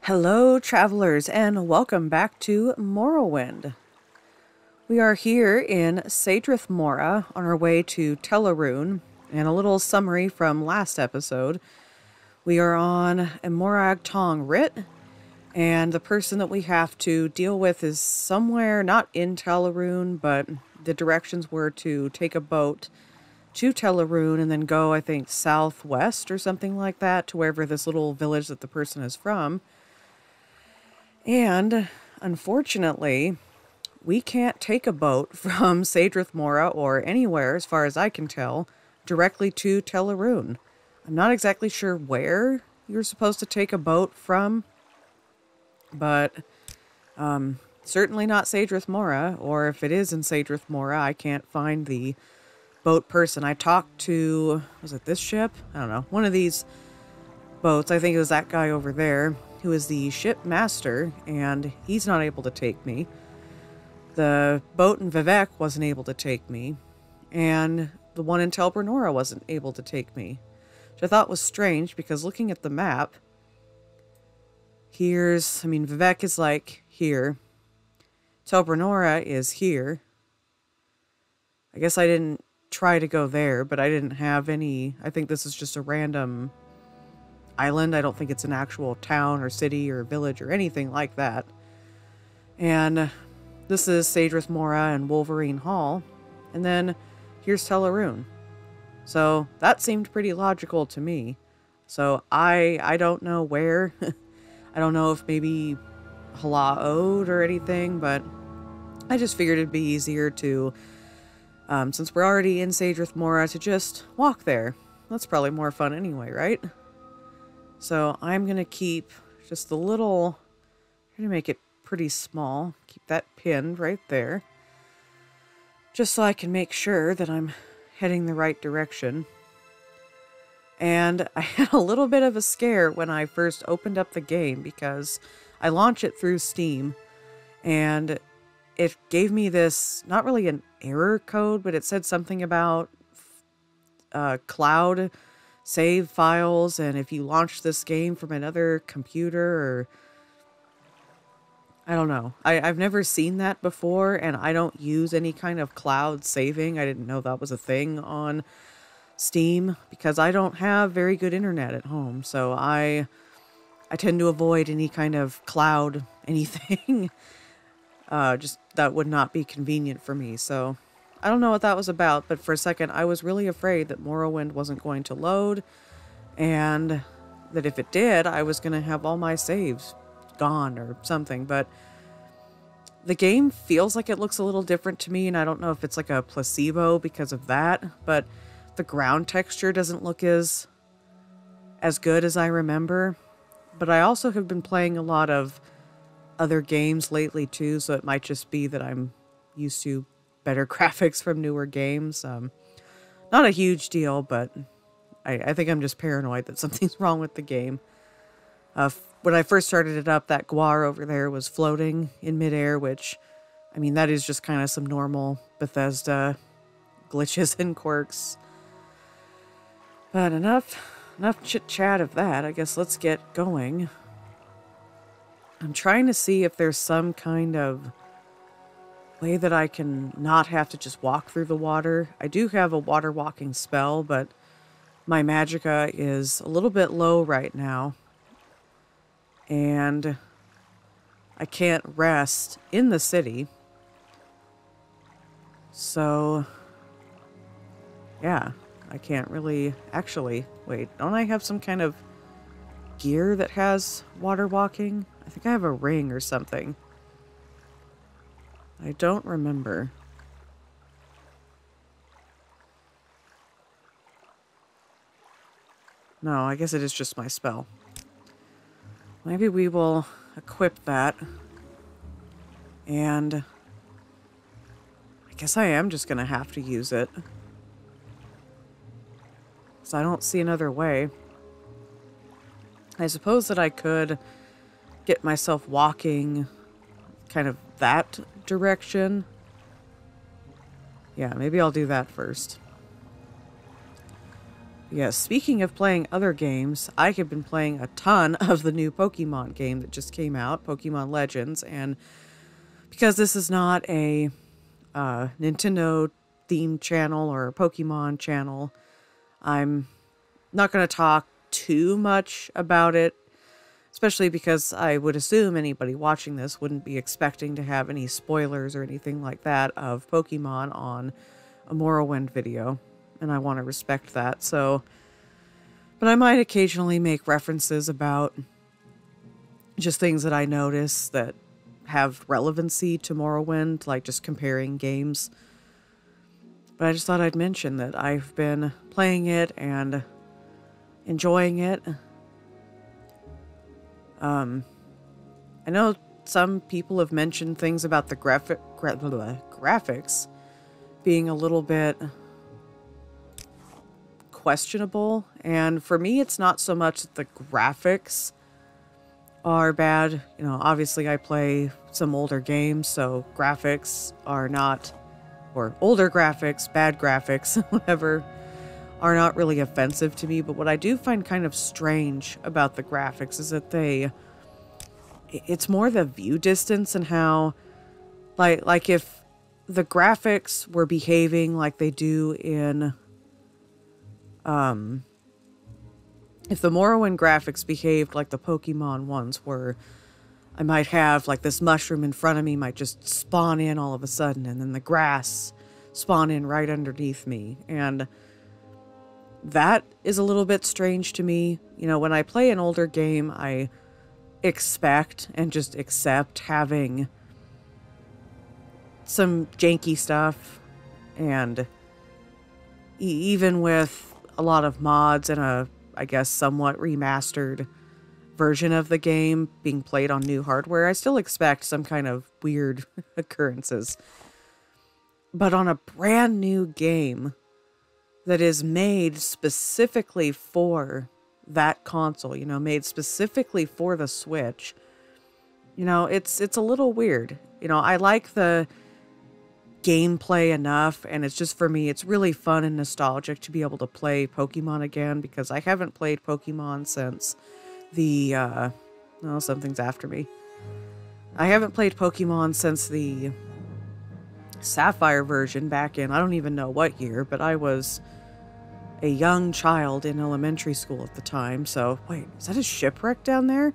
Hello, travelers, and welcome back to Morrowind. We are here in Sadrith Mora on our way to Tellarune, and a little summary from last episode. We are on a Morag Tong writ, and the person that we have to deal with is somewhere not in Tellarune, but the directions were to take a boat to Tellarune and then go, I think, southwest or something like that to wherever this little village that the person is from. And unfortunately, we can't take a boat from Sadrith Mora or anywhere, as far as I can tell, directly to Tellarune. I'm not exactly sure where you're supposed to take a boat from, but certainly not Sadrith Mora, or if it is in Sadrith Mora, I can't find the boat person. I talked to, was it this ship? I don't know, one of these boats. I think it was that guy over there, who is the ship master, and he's not able to take me. The boat in Vivek wasn't able to take me, and the one in Tel Brenora wasn't able to take me, which I thought was strange, because looking at the map, Vivek is like here, Tel Brenora is here. I guess I didn't try to go there, but I didn't have any, I think this is just a random island. I don't think it's an actual town or city or village or anything like that. And this is Sadrith Mora and Wolverine Hall. And then here's Tellarune. So that seemed pretty logical to me. So I don't know where. I don't know if maybe Hla'od or anything, but I just figured it'd be easier to, since we're already in Sadrith Mora, to just walk there. That's probably more fun anyway, right? So I'm going to keep just a little, I'm going to make it pretty small. Keep that pinned right there. Just so I can make sure that I'm heading the right direction. And I had a little bit of a scare when I first opened up the game, because I launched it through Steam and it gave me this, not really an error code, but it said something about cloud save files, and if you launch this game from another computer, or I don't know. I've never seen that before, and I don't use any kind of cloud saving. I didn't know that was a thing on Steam, because I don't have very good internet at home, so I tend to avoid any kind of cloud anything. Just that would not be convenient for me, so I don't know what that was about, but for a second I was really afraid that Morrowind wasn't going to load, and that if it did, I was going to have all my saves gone or something. But the game feels like it looks a little different to me, and I don't know if it's like a placebo because of that, but the ground texture doesn't look as good as I remember. But I also have been playing a lot of other games lately too, so it might just be that I'm used to better graphics from newer games. Not a huge deal, but I think I'm just paranoid that something's wrong with the game. When I first started it up, that guar over there was floating in midair, which, I mean, that is just kind of some normal Bethesda glitches and quirks. But enough chit-chat of that. I guess let's get going. I'm trying to see if there's some kind of way that I can not have to just walk through the water. I do have a water walking spell, but my magicka is a little bit low right now. And I can't rest in the city. So, yeah, I can't really, actually, wait, don't I have some kind of gear that has water walking? I think I have a ring or something. I don't remember. No, I guess it is just my spell. Maybe we will equip that. And I guess I am just going to have to use it, because I don't see another way. I suppose that I could get myself walking kind of that direction. Yeah, maybe I'll do that first. Yeah, speaking of playing other games, I have been playing a ton of the new Pokemon game that just came out, Pokemon Legends, and because this is not a Nintendo themed channel or a Pokemon channel, I'm not going to talk too much about it, especially because I would assume anybody watching this wouldn't be expecting to have any spoilers or anything like that of Pokemon on a Morrowind video, and I want to respect that. So, but I might occasionally make references about just things that I notice that have relevancy to Morrowind, like just comparing games. But I just thought I'd mention that I've been playing it and enjoying it. I know some people have mentioned things about the graphics being a little bit questionable, and for me it's not so much that the graphics are bad. You know, obviously I play some older games, so graphics are not, or older graphics, bad graphics, whatever, are not really offensive to me. But what I do find kind of strange about the graphics is that it's more the view distance and how, like if the graphics were behaving like they do in, if the Morrowind graphics behaved like the Pokemon ones were, I might have like this mushroom in front of me might just spawn in all of a sudden, and then the grass spawn in right underneath me. And that is a little bit strange to me. You know, when I play an older game, I expect and just accept having some janky stuff, and even with a lot of mods and a, I guess, somewhat remastered version of the game being played on new hardware, I still expect some kind of weird occurrences. But on a brand new game that is made specifically for that console, you know, made specifically for the Switch, you know, it's a little weird. You know, I like the gameplay enough, and it's just, for me, it's really fun and nostalgic to be able to play Pokemon again, because I haven't played Pokemon since the, oh, something's after me. I haven't played Pokemon since the Sapphire version back in, I don't even know what year, but I was a young child in elementary school at the time. So, wait, is that a shipwreck down there?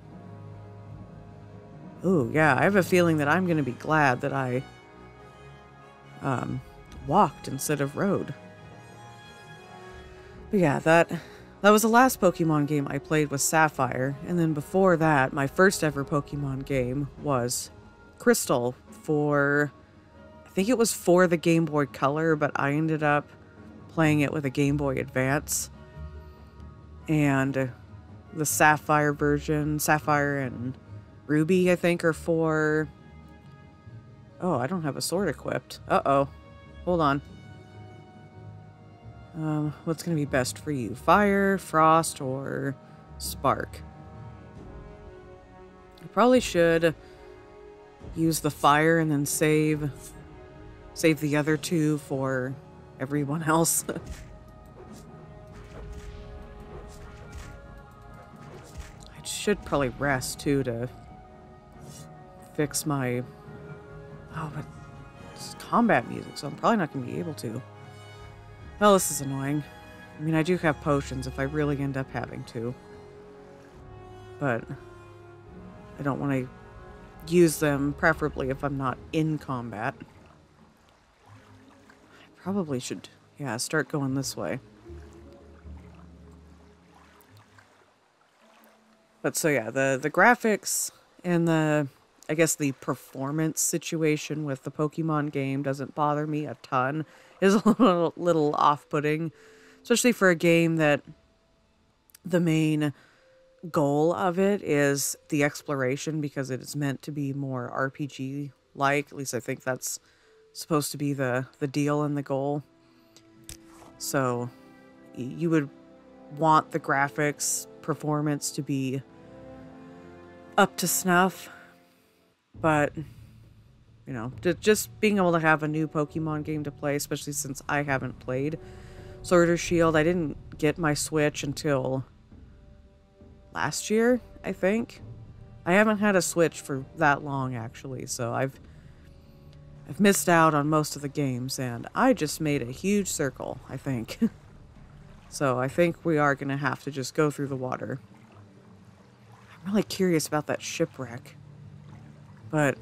Oh, yeah, I have a feeling that I'm going to be glad that I walked instead of rode. But yeah, that was the last Pokemon game I played was Sapphire, and then before that, my first ever Pokemon game was Crystal for, I think it was for the Game Boy Color, but I ended up playing it with a Game Boy Advance. And the Sapphire version, Sapphire and Ruby, I think, are for... Oh, I don't have a sword equipped. Uh-oh. Hold on. What's going to be best for you? Fire, Frost, or Spark? I probably should use the Fire and then save the other two for everyone else. I should probably rest, too, to fix my... Oh, but it's combat music, so I'm probably not going to be able to. Well, this is annoying. I mean, I do have potions if I really end up having to. But I don't want to use them, preferably if I'm not in combat. I probably should, yeah, start going this way. But so yeah, the graphics and the, I guess, the performance situation with the Pokemon game doesn't bother me a ton. It's a little off-putting, especially for a game that the main goal of it is the exploration, because it is meant to be more RPG-like. At least I think that's supposed to be the deal and the goal. So you would want the graphics performance to be up to snuff, but you know, just being able to have a new Pokemon game to play, especially since I haven't played Sword or Shield. I didn't get my Switch until last year, I think. I haven't had a Switch for that long, actually, so I've missed out on most of the games, and I just made a huge circle, I think. So I think we are going to have to just go through the water. I'm really curious about that shipwreck, but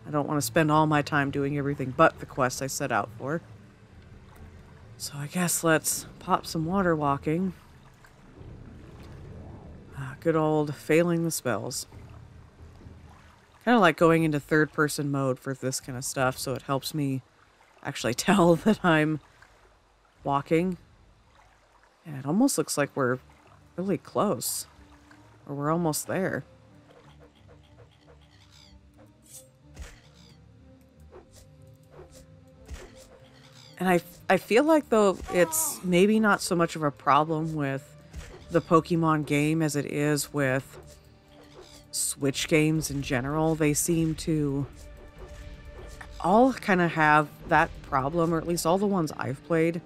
I don't want to spend all my time doing everything but the quest I set out for. So I guess let's pop some water walking. Good old failing the spells. Kind of like going into third-person mode for this kind of stuff, so it helps me actually tell that I'm walking. And it almost looks like we're really close. Or we're almost there. And I feel like, though, it's maybe not so much of a problem with the Pokemon game as it is with Switch games in general. They seem to all kind of have that problem, or at least all the ones I've played.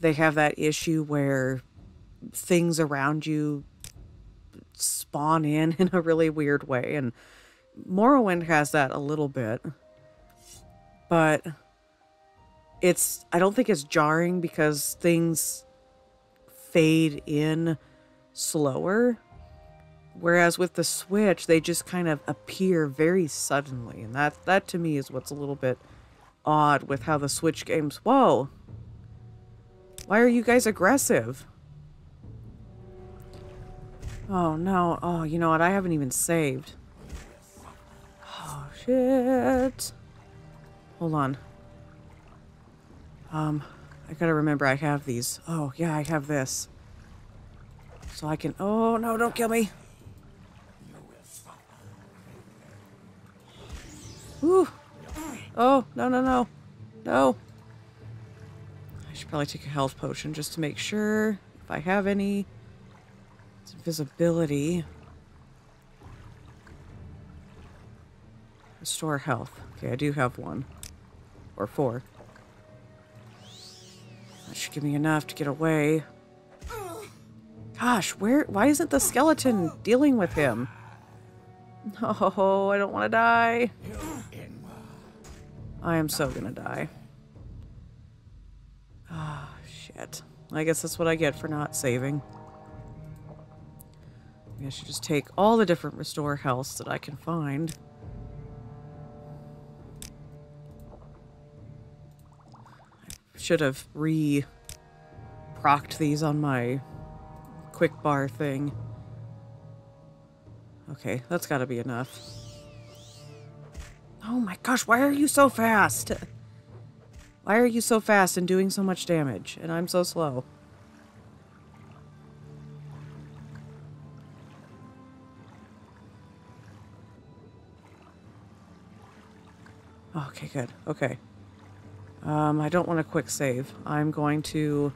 They have that issue where things around you spawn in a really weird way. And Morrowind has that a little bit. But I don't think it's jarring because things fade in slower. Whereas with the Switch, they just kind of appear very suddenly. And that to me is what's a little bit odd with how the Switch games... Whoa! Why are you guys aggressive? Oh, no. Oh, you know what? I haven't even saved. Oh, shit. Hold on. I gotta remember I have these. Oh, yeah, I have this. So I can... Oh, no, don't kill me. Whew. Oh, no, no, no. No. I should probably take a health potion just to make sure if I have any. It's invisibility. Restore health. Okay, I do have one. Or 4. That should give me enough to get away. Gosh, why isn't the skeleton dealing with him? No, I don't want to die. I am so gonna die. Ah, shit. I guess that's what I get for not saving. I should just take all the different restore healths that I can find. I should have procced these on my quick bar thing. Okay, that's gotta be enough. Oh my gosh, why are you so fast? Why are you so fast and doing so much damage? And I'm so slow. Okay, good. Okay. I don't want a quick save. I'm going to...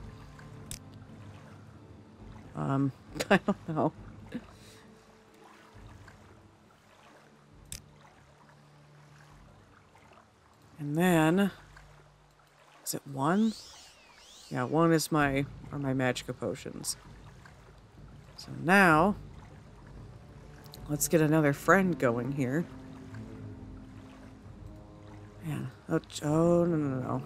I don't know. And then... Is it 1? Yeah, 1 is are my magica potions. So now... Let's get another friend going here. Man. Oh, no.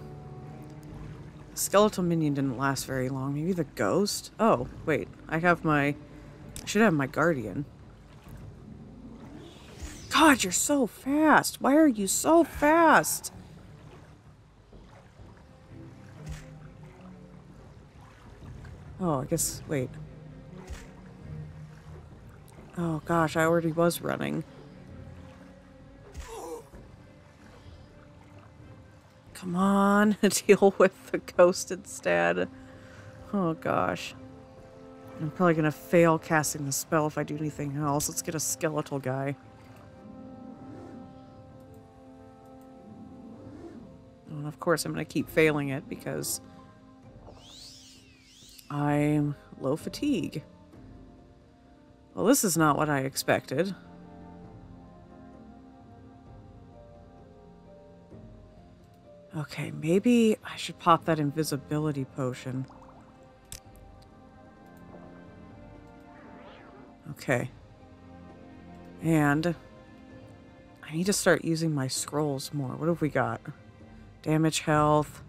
The skeletal minion didn't last very long. Maybe the ghost? Oh, wait. I should have my guardian. God, you're so fast. Why are you so fast? Oh, I guess... Wait. Oh, gosh. I already was running. Come on, deal with the ghost instead. Oh gosh. I'm probably gonna fail casting the spell if I do anything else. Let's get a skeletal guy. Oh, and of course I'm gonna keep failing it because I'm low fatigue. Well, this is not what I expected. Okay, maybe I should pop that invisibility potion. Okay. And I need to start using my scrolls more. What have we got? Damage, health,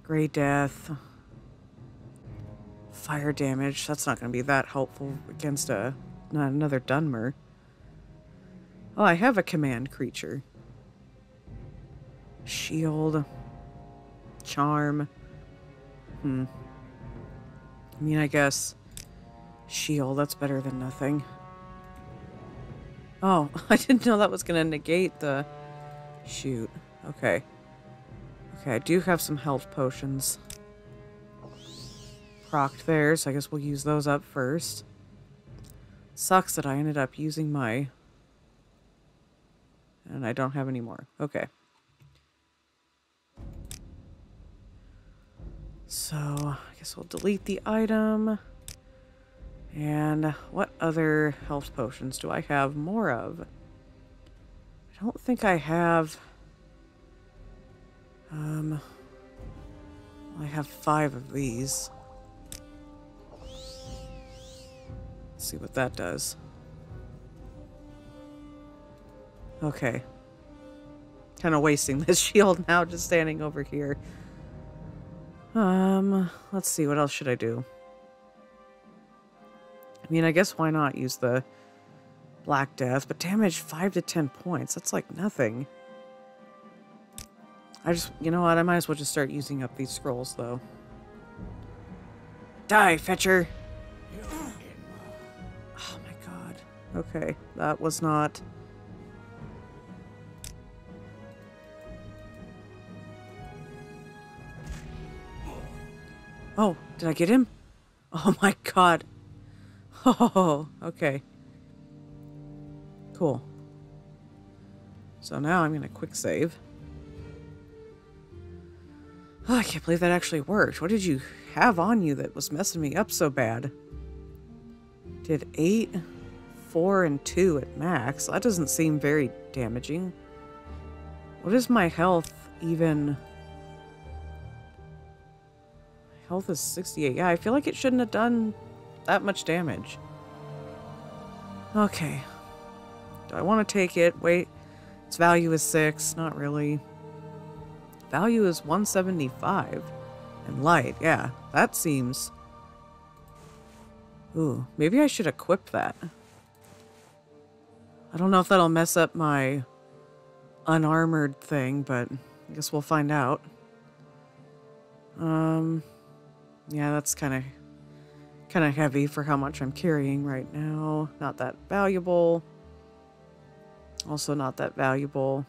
gray death, fire damage. That's not going to be that helpful against another Dunmer. Oh, I have a command creature. Shield. Charm. I mean, I guess shield, that's better than nothing. Oh, I didn't know that was going to negate the... Shoot. Okay. Okay, I do have some health potions. Procced there, so I guess we'll use those up first. Sucks that I ended up using my... And I don't have any more. Okay. So, I guess we'll delete the item. And what other health potions do I have more of? I don't think I have... I have 5 of these. Let's see what that does. Okay. Kind of wasting this shield now, just standing over here. Let's see, what else should I do? I mean, I guess why not use the Black Death, but damage 5 to 10 points. That's like nothing. You know what, I might as well just start using up these scrolls, though. Die, fetcher! Oh my god. Okay, that was not... Oh, did I get him? Oh my god. Oh, okay. Cool. So now I'm gonna quick save. Oh, I can't believe that actually worked. What did you have on you that was messing me up so bad? Did 8, 4, and 2 at max. That doesn't seem very damaging. What is my health even... Health is 68. Yeah, I feel like it shouldn't have done that much damage. Okay. Do I want to take it? Wait. Its value is 6. Not really. Value is 175. And light. Yeah, that seems... Ooh, maybe I should equip that. I don't know if that'll mess up my unarmored thing, but I guess we'll find out. Yeah, that's kind of heavy for how much I'm carrying right now. Not that valuable. Also not that valuable.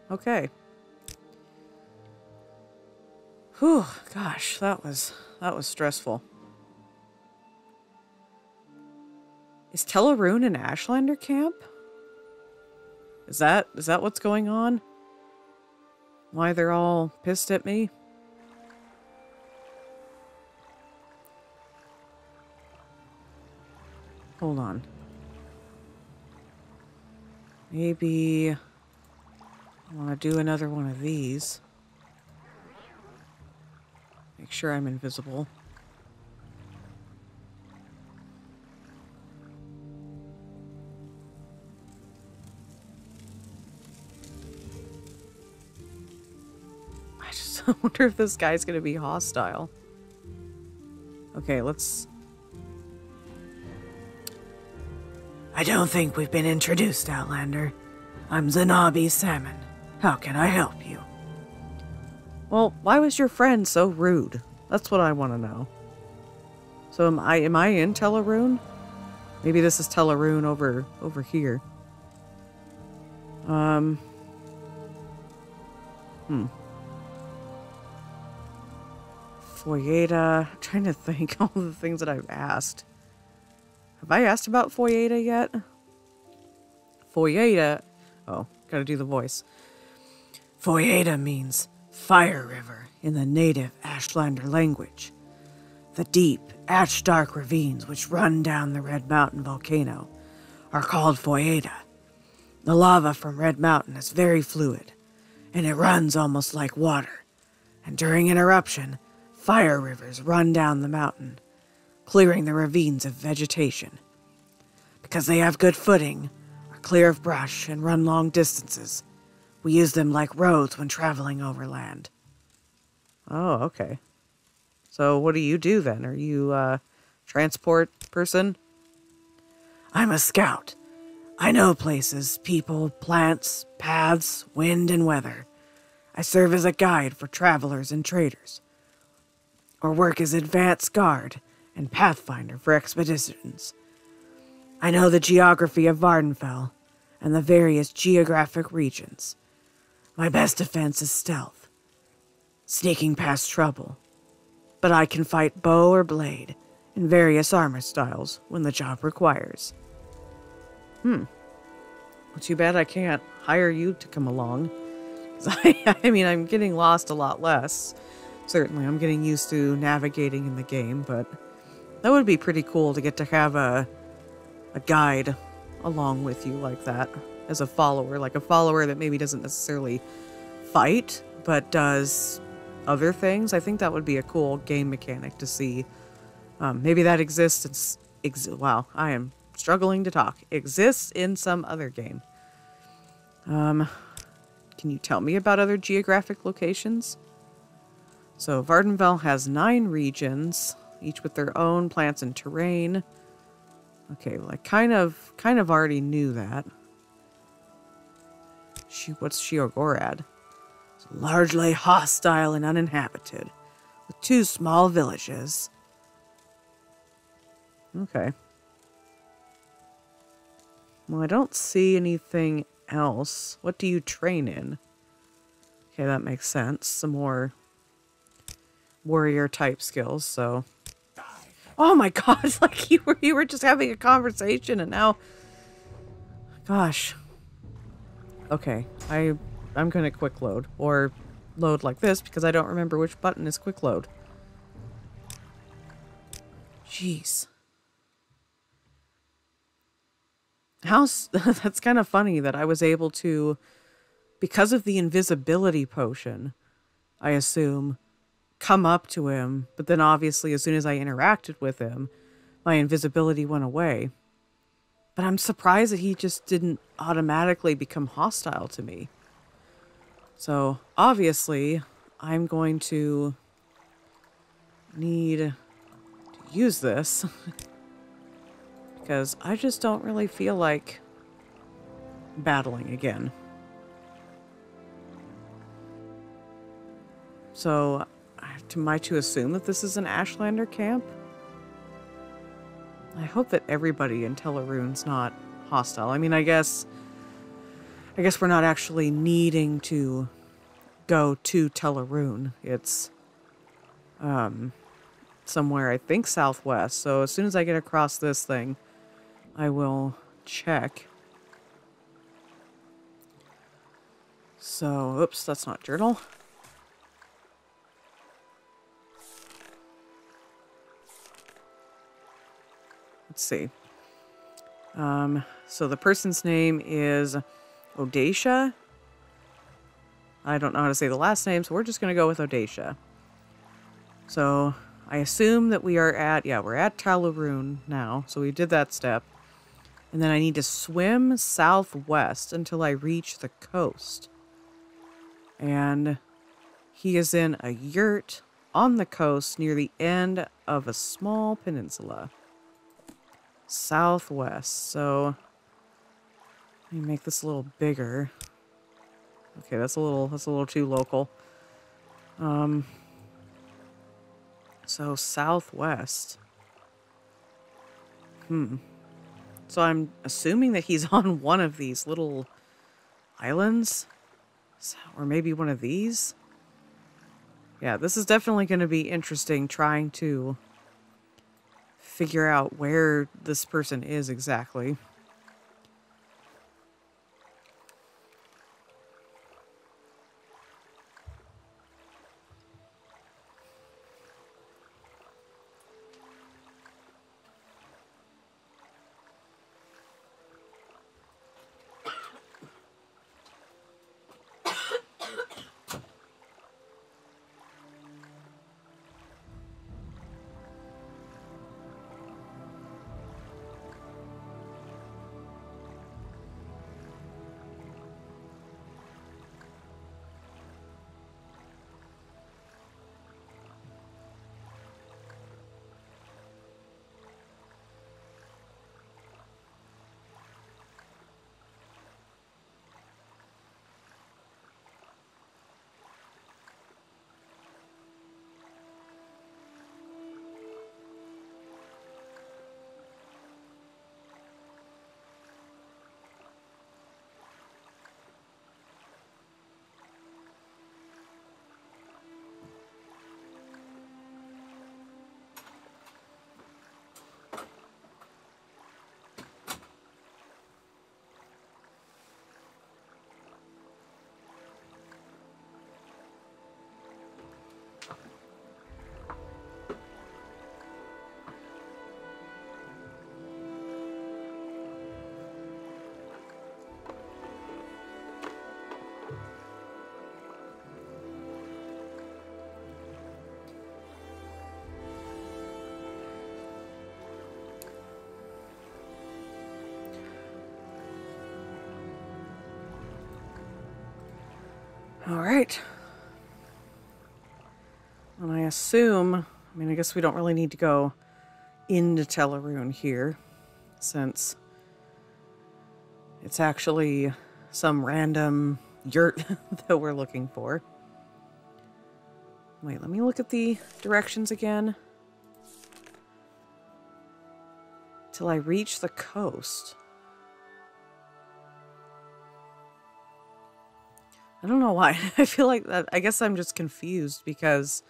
Okay. Whew, gosh, that was stressful. Is Teleroon an Ashlander camp? Is that what's going on? Why they're all pissed at me? Hold on. Maybe I want to do another one of these. Make sure I'm invisible. I just wonder if this guy's going to be hostile. Okay, let's... I don't think we've been introduced, Outlander. I'm Zanabi Salmon. How can I help you? Well, why was your friend so rude? That's what I want to know. So am I in Teleroon? Maybe this is Teleroon over here. Foyeda. I'm trying to think all the things that I've asked. Have I asked about Foyeda yet? Foyeda. Oh, gotta do the voice. Foyeda means fire river in the native Ashlander language. The deep, ash-dark ravines which run down the Red Mountain volcano are called Foyeda. The lava from Red Mountain is very fluid and it runs almost like water. And during an eruption, fire rivers run down the mountain, clearing the ravines of vegetation. Because they have good footing, are clear of brush, and run long distances, we use them like roads when traveling overland. Oh, okay. So what do you do then? Are you a transport person? I'm a scout. I know places, people, plants, paths, wind, and weather. I serve as a guide for travelers and traders, or work as advance guard and pathfinder for expeditions. I know the geography of Vardenfell and the various geographic regions. My best defense is stealth, sneaking past trouble, but I can fight bow or blade in various armor styles when the job requires. Well, too bad I can't hire you to come along. I mean, I'm getting lost a lot less. Certainly, I'm getting used to navigating in the game, but that would be pretty cool to get to have a guide along with you like that as a follower. Like a follower that maybe doesn't necessarily fight, but does other things. I think that would be a cool game mechanic to see. Maybe that exists. Wow, I am struggling to talk. Exists in some other game. Can you tell me about other geographic locations? So Vardenfell has 9 regions, each with their own plants and terrain. Okay, well, I kind of already knew that. What's Sheogorad? It's largely hostile and uninhabited, with 2 small villages. Okay. Well, I don't see anything else. What do you train in? Okay, that makes sense. Some more warrior type skills, so. Oh my god, it's like you were just having a conversation and now. Gosh. Okay, I'm gonna quick load. Or load like this because I don't remember which button is quick load. Jeez. That's kind of funny that I was able to, because of the invisibility potion, I assume, come up to him, but then obviously as soon as I interacted with him, my invisibility went away. But I'm surprised that he just didn't automatically become hostile to me. So obviously I'm going to need to use this because I just don't really feel like battling again. So, am I to assume that this is an Ashlander camp? I hope that everybody in Telerune's not hostile. I mean, I guess we're not actually needing to go to Telerune. It's somewhere, I think, southwest. So as soon as I get across this thing, I will check. So, oops, that's not journal. Let's see. So the person's name is Odaishah. I don't know how to say the last name, so we're just going to go with Odaishah. So I assume that we are at, we're at Telerune now. So we did that step. And then I need to swim southwest until I reach the coast. And he is in a yurt on the coast near the end of a small peninsula. Southwest. So let me make this a little bigger. Okay, that's a little too local. So southwest. So I'm assuming that he's on one of these little islands, or maybe one of these. Yeah, this is definitely going to be interesting trying to figure out where this person is exactly. All right. And I assume, I mean, I guess we don't really need to go into Teleroon here, since it's actually some random yurt that we're looking for. Wait, let me look at the directions again. Till I reach the coast. I don't know why. I feel like that. I guess I'm just confused because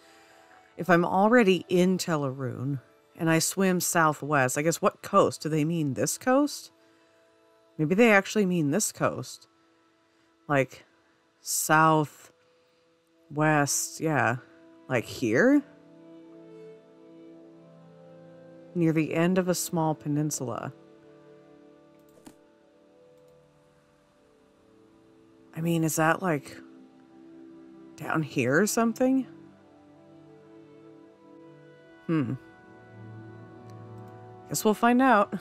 if I'm already in Teleroon and I swim southwest, I guess what coast? Do they mean this coast? Maybe they actually mean this coast. Like southwest, yeah. Like here? Near the end of a small peninsula. I mean, is that like down here or something? Guess we'll find out.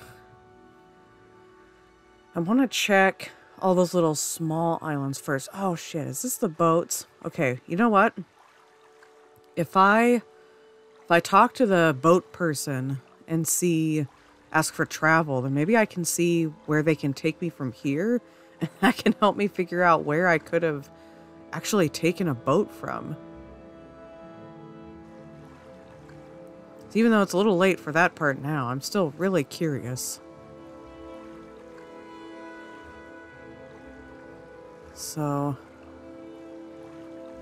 I want to check all those little small islands first. Oh shit, is this the boats? Okay, you know what? If I talk to the boat person and ask for travel, then maybe I can see where they can take me from here, and that can help me figure out where I could have actually taken a boat from. Even though it's a little late for that part now, I'm still really curious. So,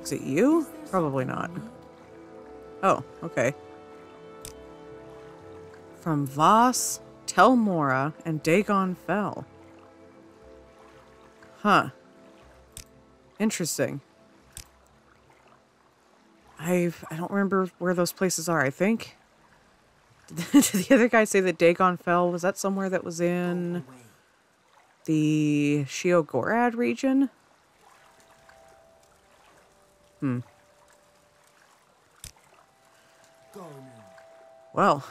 is it you? Probably not. Oh, okay. From Voss, Tel Mora, and Dagon Fell. Huh. Interesting. I don't remember where those places are, I think. Did the other guy say that Dagon Fell? Was that somewhere that was in the Sheogorad region? Well.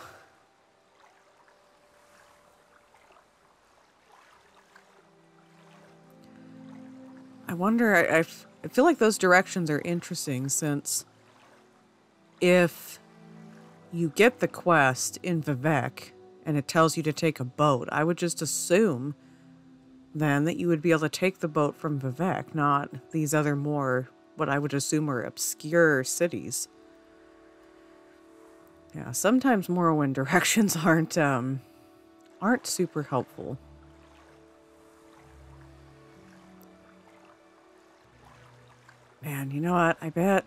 I wonder, I feel like those directions are interesting, since if you get the quest in Vivek and it tells you to take a boat, I would just assume then that you would be able to take the boat from Vivek, not these other more, what I would assume are obscure cities. Yeah, sometimes Morrowind directions aren't super helpful. Man, you know what? I bet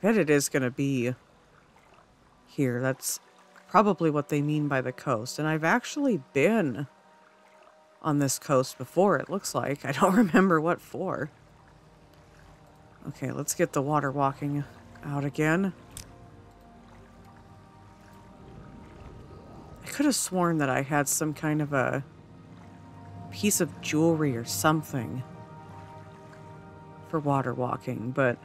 it is gonna be here. That's probably what they mean by the coast. And I've actually been on this coast before, it looks like. I don't remember what for. Okay, let's get the water walking out again. I could have sworn that I had some kind of a piece of jewelry or something for water walking, but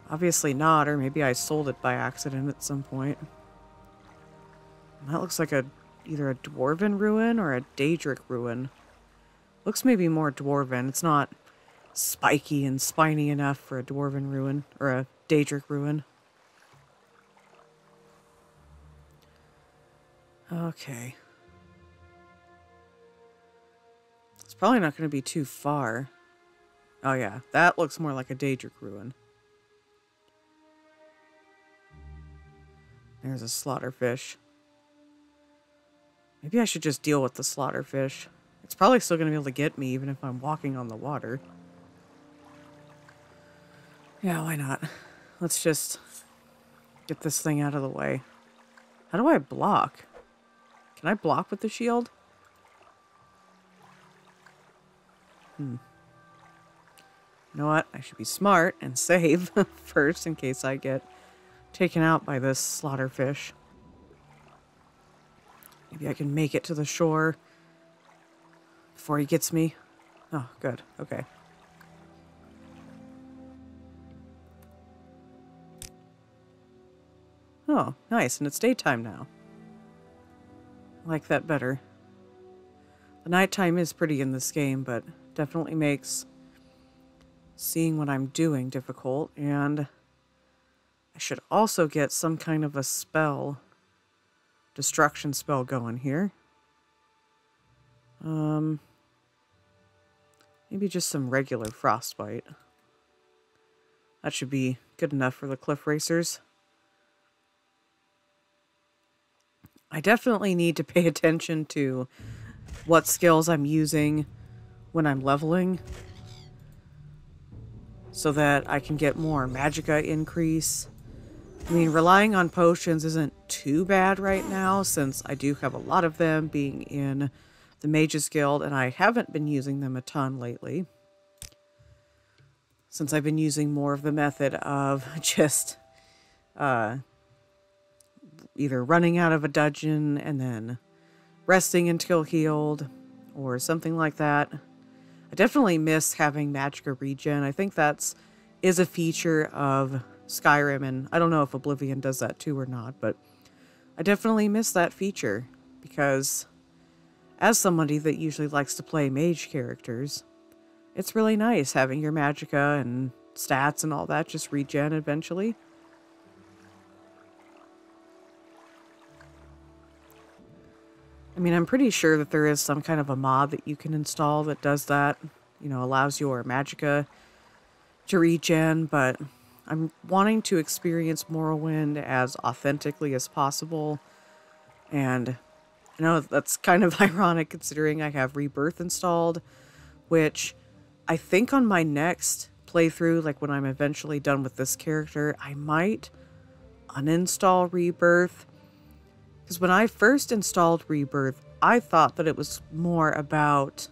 obviously not, or maybe I sold it by accident at some point. That looks like either a dwarven ruin or a Daedric ruin. Looks maybe more dwarven. It's not spiky and spiny enough for a dwarven ruin or a Daedric ruin. Okay. It's probably not going to be too far. Oh yeah, that looks more like a Daedric ruin. There's a slaughterfish. Maybe I should just deal with the slaughterfish. It's probably still going to be able to get me even if I'm walking on the water. Yeah, why not? Let's just get this thing out of the way. How do I block? Can I block with the shield? You know what? I should be smart and save first in case I get taken out by this slaughterfish. Maybe I can make it to the shore before he gets me. Oh, good. Okay. Oh, nice. And it's daytime now. I like that better. The nighttime is pretty in this game, but definitely makes seeing what I'm doing difficult, and I should also get some kind of a spell, destruction spell going here. Maybe just some regular frostbite. That should be good enough for the cliff racers. I definitely need to pay attention to what skills I'm using when I'm leveling, so that I can get more magicka increase. I mean, relying on potions isn't too bad right now, since I do have a lot of them being in the Mages Guild, and I haven't been using them a ton lately, since I've been using more of the method of just either running out of a dungeon and then resting until healed, or something like that. I definitely miss having magicka regen. I think is a feature of Skyrim, and I don't know if Oblivion does that too or not, but I definitely miss that feature, because as somebody that usually likes to play mage characters, it's really nice having your magicka and stats and all that just regen eventually. I mean, I'm pretty sure that there is some kind of a mod that you can install that does that, you know, allows your magicka to regen, but I'm wanting to experience Morrowind as authentically as possible, and I know that's kind of ironic considering I have Rebirth installed, which I think on my next playthrough, like when I'm eventually done with this character, I might uninstall Rebirth. Because when I first installed Rebirth, I thought that it was more about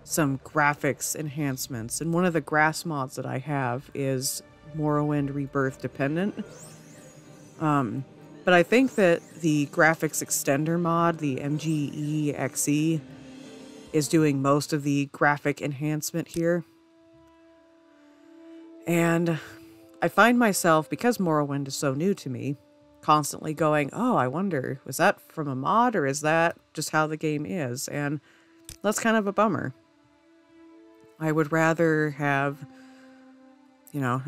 some graphics enhancements. And one of the grass mods that I have is Morrowind Rebirth dependent. But I think that the graphics extender mod, the MGEXE, is doing most of the graphic enhancement here. And I find myself, because Morrowind is so new to me, constantly going, oh, I wonder, was that from a mod or is that just how the game is? And that's kind of a bummer. I would rather have, you know,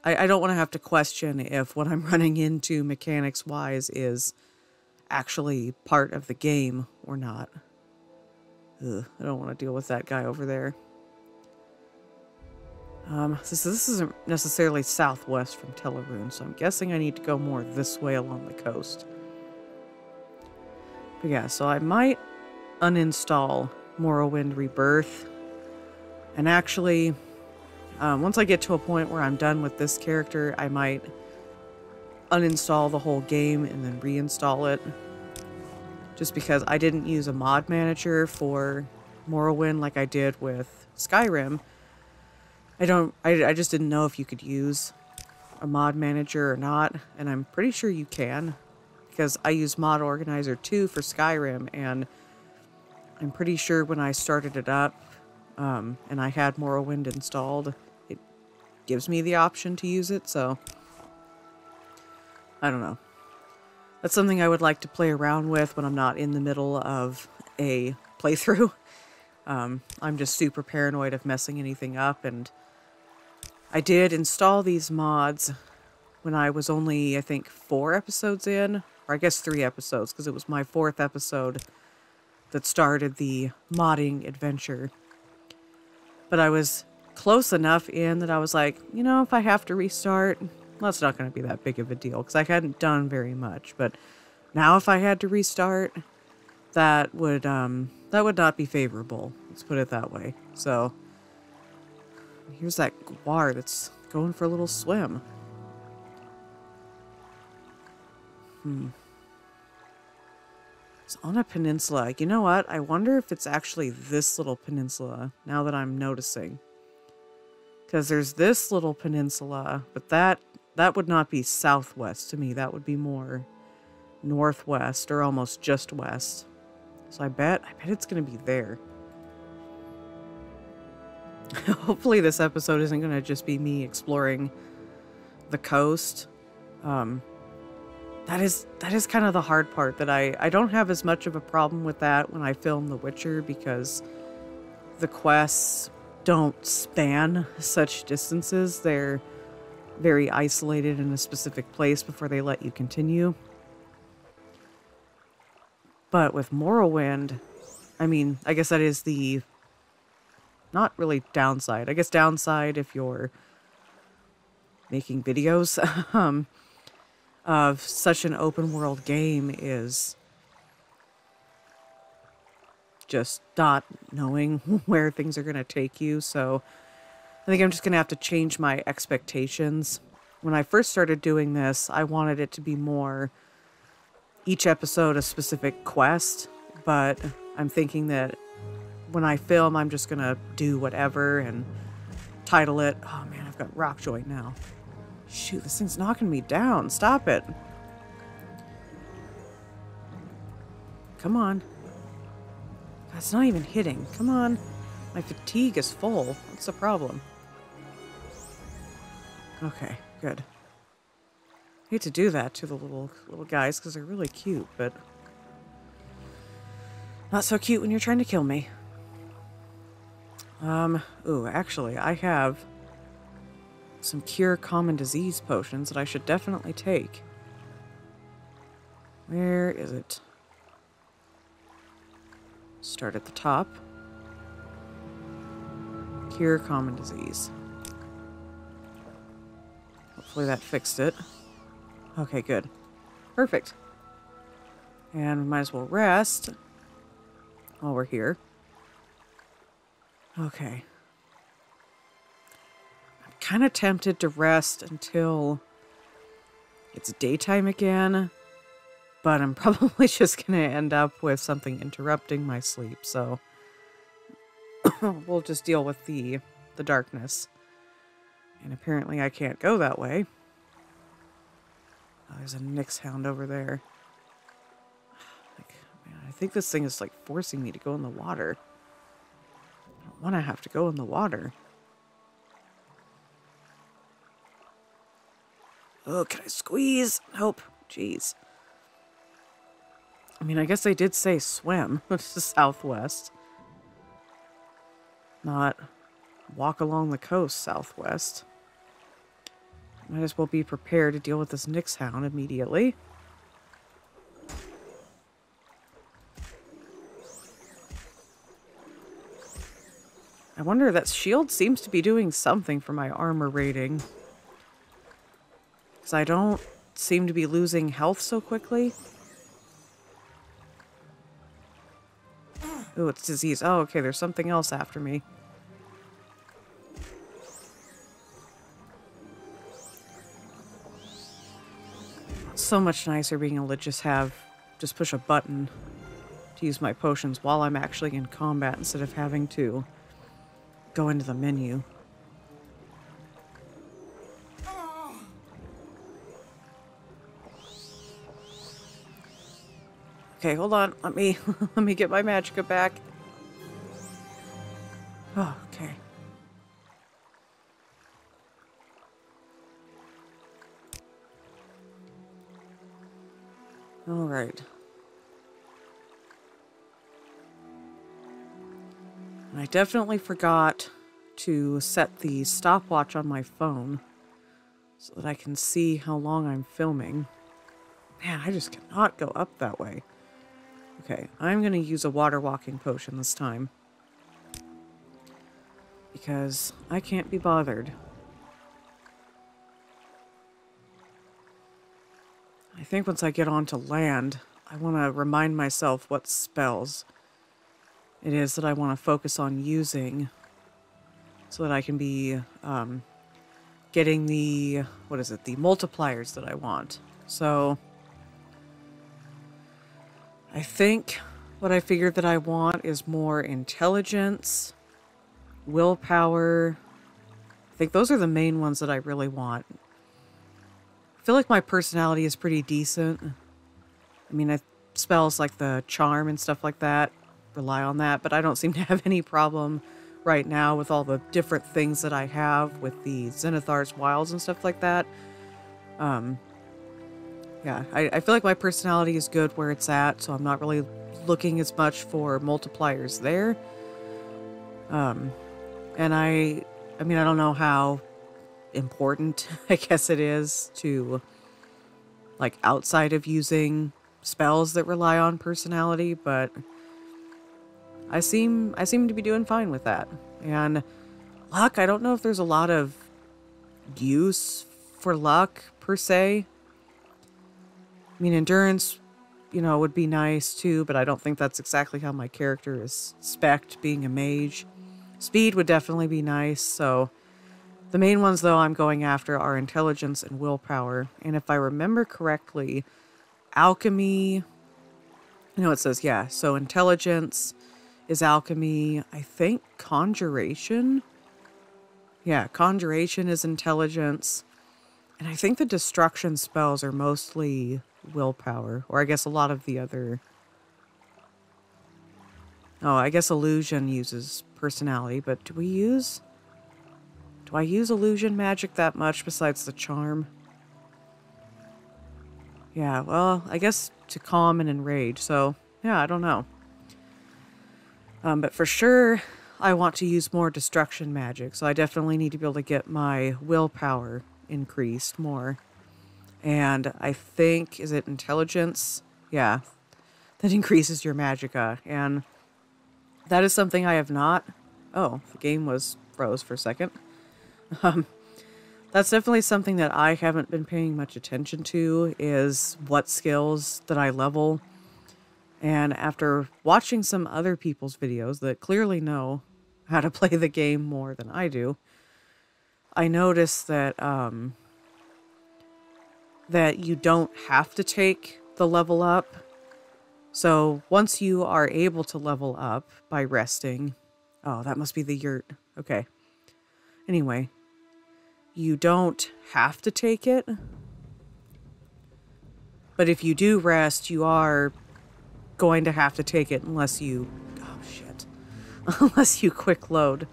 I don't want to have to question if what I'm running into mechanics-wise is actually part of the game or not. Ugh, I don't want to deal with that guy over there. This isn't necessarily southwest from Teleroon, so I'm guessing I need to go more this way along the coast. But yeah, so I might uninstall Morrowind Rebirth. And actually, once I get to a point where I'm done with this character, I might uninstall the whole game and then reinstall it. Just because I didn't use a mod manager for Morrowind like I did with Skyrim. I just didn't know if you could use a mod manager or not, and I'm pretty sure you can, because I use Mod Organizer 2 for Skyrim, and I'm pretty sure when I started it up, and I had Morrowind installed, it gives me the option to use it, so I don't know. That's something I would like to play around with when I'm not in the middle of a playthrough. I'm just super paranoid of messing anything up, and I did install these mods when I was only, I think, 4 episodes in, or I guess 3 episodes, because it was my 4th episode that started the modding adventure. But I was close enough in that I was like, you know, if I have to restart, well, it's not going to be that big of a deal, because I hadn't done very much. But now if I had to restart, that would not be favorable. Let's put it that way. So here's that guar that's going for a little swim. It's on a peninsula. You know what? I wonder if it's actually this little peninsula, now that I'm noticing. Because there's this little peninsula, but that would not be southwest to me. That would be more northwest, or almost just west. So I bet it's going to be there. Hopefully this episode isn't going to just be me exploring the coast. That is kind of the hard part, that I don't have as much of a problem with that when I film The Witcher, because the quests don't span such distances. They're very isolated in a specific place before they let you continue. But with Morrowind, I mean, I guess that is the not really downside. I guess downside if you're making videos of such an open world game is just not knowing where things are going to take you. So I think I'm just going to have to change my expectations. When I first started doing this, I wanted it to be more each episode a specific quest, but I'm thinking that when I film, I'm just going to do whatever and title it. Oh man, I've got rock joint now. Shoot, this thing's knocking me down. Stop it. Come on. God, it's not even hitting. Come on. My fatigue is full. What's the problem? Okay, good. I hate to do that to the little guys because they're really cute, but not so cute when you're trying to kill me. Ooh, actually, I have some cure common disease potions that I should definitely take. Where is it? Start at the top. Cure common disease. Hopefully that fixed it. Okay, good. Perfect. And we might as well rest while we're here. Okay. I'm kind of tempted to rest until it's daytime again, but I'm probably just going to end up with something interrupting my sleep, so we'll just deal with the darkness. And apparently I can't go that way. Oh, there's a Nyx hound over there. Like, man, I think this thing is like forcing me to go in the water. I don't want to have to go in the water. Oh, can I squeeze? Nope. Jeez. I mean, I guess they did say swim, which is southwest. Not walk along the coast southwest. Might as well be prepared to deal with this Nyx hound immediately. I wonder, that shield seems to be doing something for my armor rating. Because I don't seem to be losing health so quickly. Ooh, it's disease. Oh, okay, there's something else after me. So much nicer being able to just push a button to use my potions while I'm actually in combat instead of having to go into the menu. Okay, hold on. Let me get my magicka back. Oh, okay. All right. I definitely forgot to set the stopwatch on my phone so that I can see how long I'm filming. Man, I just cannot go up that way. Okay, I'm going to use a water walking potion this time. Because I can't be bothered. I think once I get onto land, I want to remind myself what spells it is that I want to focus on using so that I can be getting the, the multipliers that I want. So I think what I figured that I want is more intelligence, willpower. I think those are the main ones that I really want. I feel like my personality is pretty decent. I mean, spells like the charm and stuff like that rely on that, but I don't seem to have any problem right now with all the different things that I have with the Zenithar's Wilds and stuff like that. Yeah, I feel like my personality is good where it's at, so I'm not really looking as much for multipliers there. And I mean, I don't know how important I guess it is to, like, outside of using spells that rely on personality, but I seem to be doing fine with that. And luck, I don't know if there's a lot of use for luck per se. I mean, endurance, would be nice too, but I don't think that's exactly how my character is spec'd, being a mage. Speed would definitely be nice, so the main ones, though, I'm going after are intelligence and willpower. And if I remember correctly, alchemy, it says, yeah, so intelligence is alchemy. I think conjuration. Yeah, conjuration is intelligence. And I think the destruction spells are mostly willpower. Or I guess a lot of the other... Oh, I guess illusion uses personality, but do I use illusion magic that much besides the charm? Yeah, well, I guess to calm and enrage, so yeah, I don't know. But for sure, I want to use more destruction magic, so I definitely need to be able to get my willpower increased more. And I think, is it intelligence? Yeah, that increases your magicka, and that is something I have not... Oh, the game was froze for a second. That's definitely something that I haven't been paying much attention to, is what skills that I level. And after watching some other people's videos that clearly know how to play the game more than I do, I noticed that that you don't have to take the level up. So once you are able to level up by resting... Oh, that must be the yurt. Okay. Anyway, you don't have to take it. But if you do rest, you are going to have to take it unless you... Oh, shit. Unless you quick load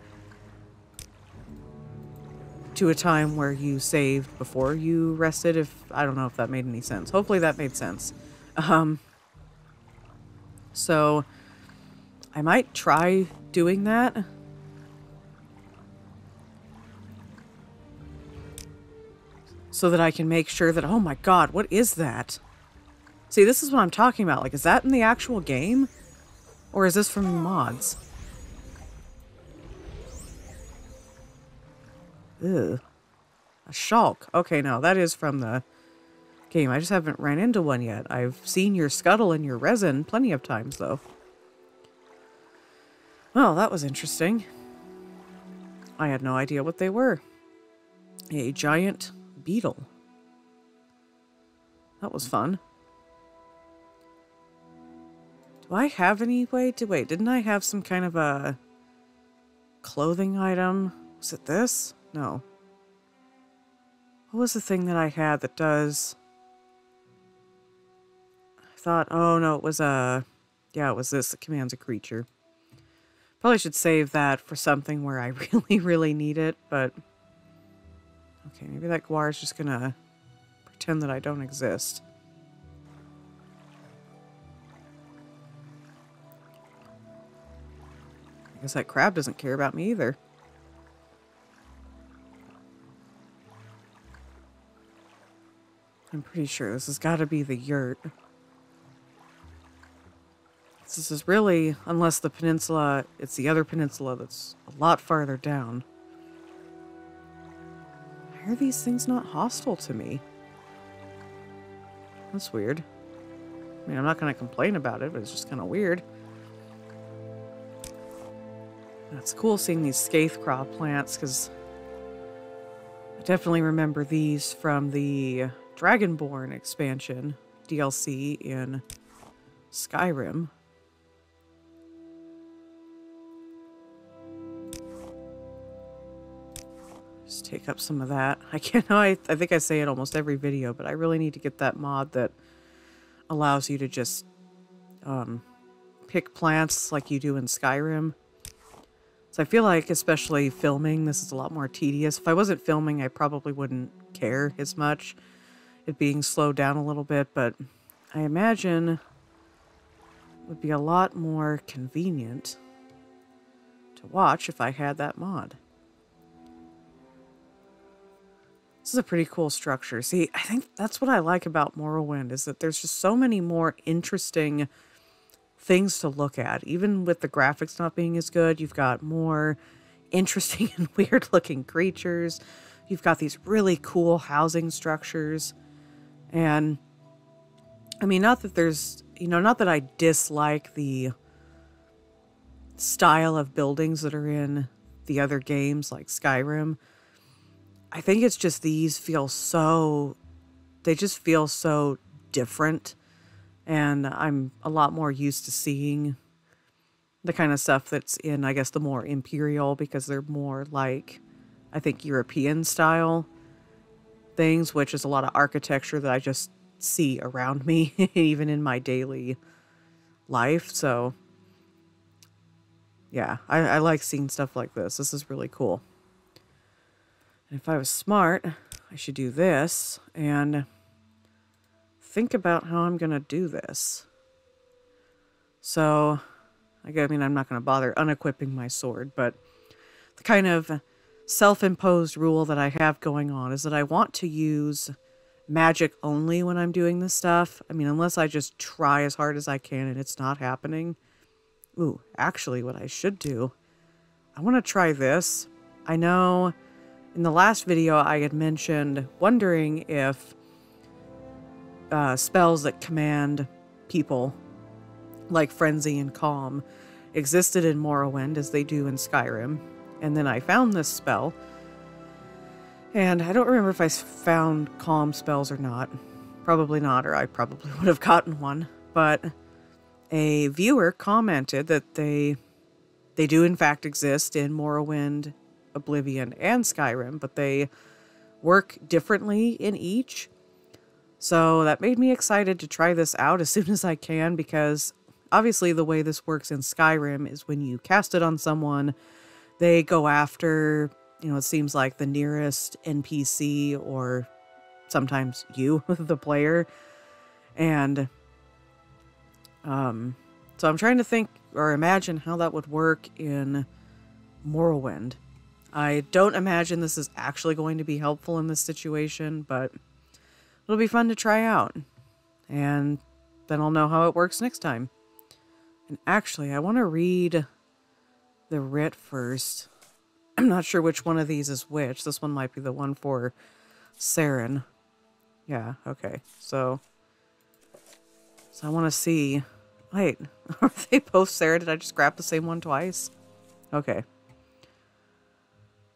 to a time where you saved before you rested. If I don't know if that made any sense. Hopefully that made sense. So I might try doing that. So that I can make sure that... Oh my god, what is that? See, this is what I'm talking about. Like, is that in the actual game? Or is this from mods? Ugh. A shulk. Okay, no, that is from the game. I just haven't ran into one yet. I've seen your scuttle and your resin plenty of times, though. Well, that was interesting. I had no idea what they were. A giant beetle. That was fun. Do I have any way to... Wait, didn't I have some kind of a clothing item? Was it this? No. What was the thing that I had that does... I thought... Oh, no, it was a... Yeah, it was this that commands a creature. Probably should save that for something where I really, really need it, but... Okay, maybe that guar is just gonna pretend that I don't exist. I guess that crab doesn't care about me either. I'm pretty sure this has got to be the yurt. This is really, unless the peninsula, it's the other peninsula that's a lot farther down. Why are these things not hostile to me? That's weird. I mean, I'm not going to complain about it, but it's just kind of weird. It's cool seeing these Scathecraw plants, because I definitely remember these from the Dragonborn expansion DLC in Skyrim. Just take up some of that. I think I say it almost every video, but I really need to get that mod that allows you to just pick plants like you do in Skyrim. So I feel like, especially filming, this is a lot more tedious. If I wasn't filming, I probably wouldn't care as much, it being slowed down a little bit, but I imagine it would be a lot more convenient to to watch if I had that mod. This is a pretty cool structure. See, I think that's what I like about Morrowind, is that there's just so many more interesting things to look at. Even with the graphics not being as good, you've got more interesting and weird looking creatures. You've got these really cool housing structures. And I mean, not that there's, not that I dislike the style of buildings that are in the other games like Skyrim. I think it's just these feel so, they just feel so different. And I'm a lot more used to seeing the kind of stuff that's in, I guess, the more Imperial, because they're more like, I think, European style things, which is a lot of architecture that I just see around me, even in my daily life. So, yeah, I like seeing stuff like this. This is really cool. And if I was smart, I should do this and think about how I'm going to do this. So, I mean, I'm not going to bother unequipping my sword, but the kind of self-imposed rule that I have going on is that I want to use magic only when I'm doing this stuff. I mean, unless I just try as hard as I can and it's not happening. Ooh, actually, what I should do, I want to try this. I know in the last video I had mentioned wondering if spells that command people like Frenzy and Calm existed in Morrowind as they do in Skyrim. And then I found this spell. And I don't remember if I found Calm spells or not. Probably not, or I probably would have gotten one. But a viewer commented that they do in fact exist in Morrowind, Oblivion, and Skyrim, but they work differently in each. So that made me excited to try this out as soon as I can, because obviously the way this works in Skyrim is when you cast it on someone, they go after, it seems like the nearest NPC, or sometimes you, the player. And so I'm trying to think or imagine how that would work in Morrowind. I don't imagine this is actually going to be helpful in this situation, but it'll be fun to try out. And then I'll know how it works next time. And actually, I want to read the writ first. I'm not sure which one of these is which. This one might be the one for Saren. Yeah, okay. So I want to see... Wait, are they both Saren? Did I just grab the same one twice? Okay.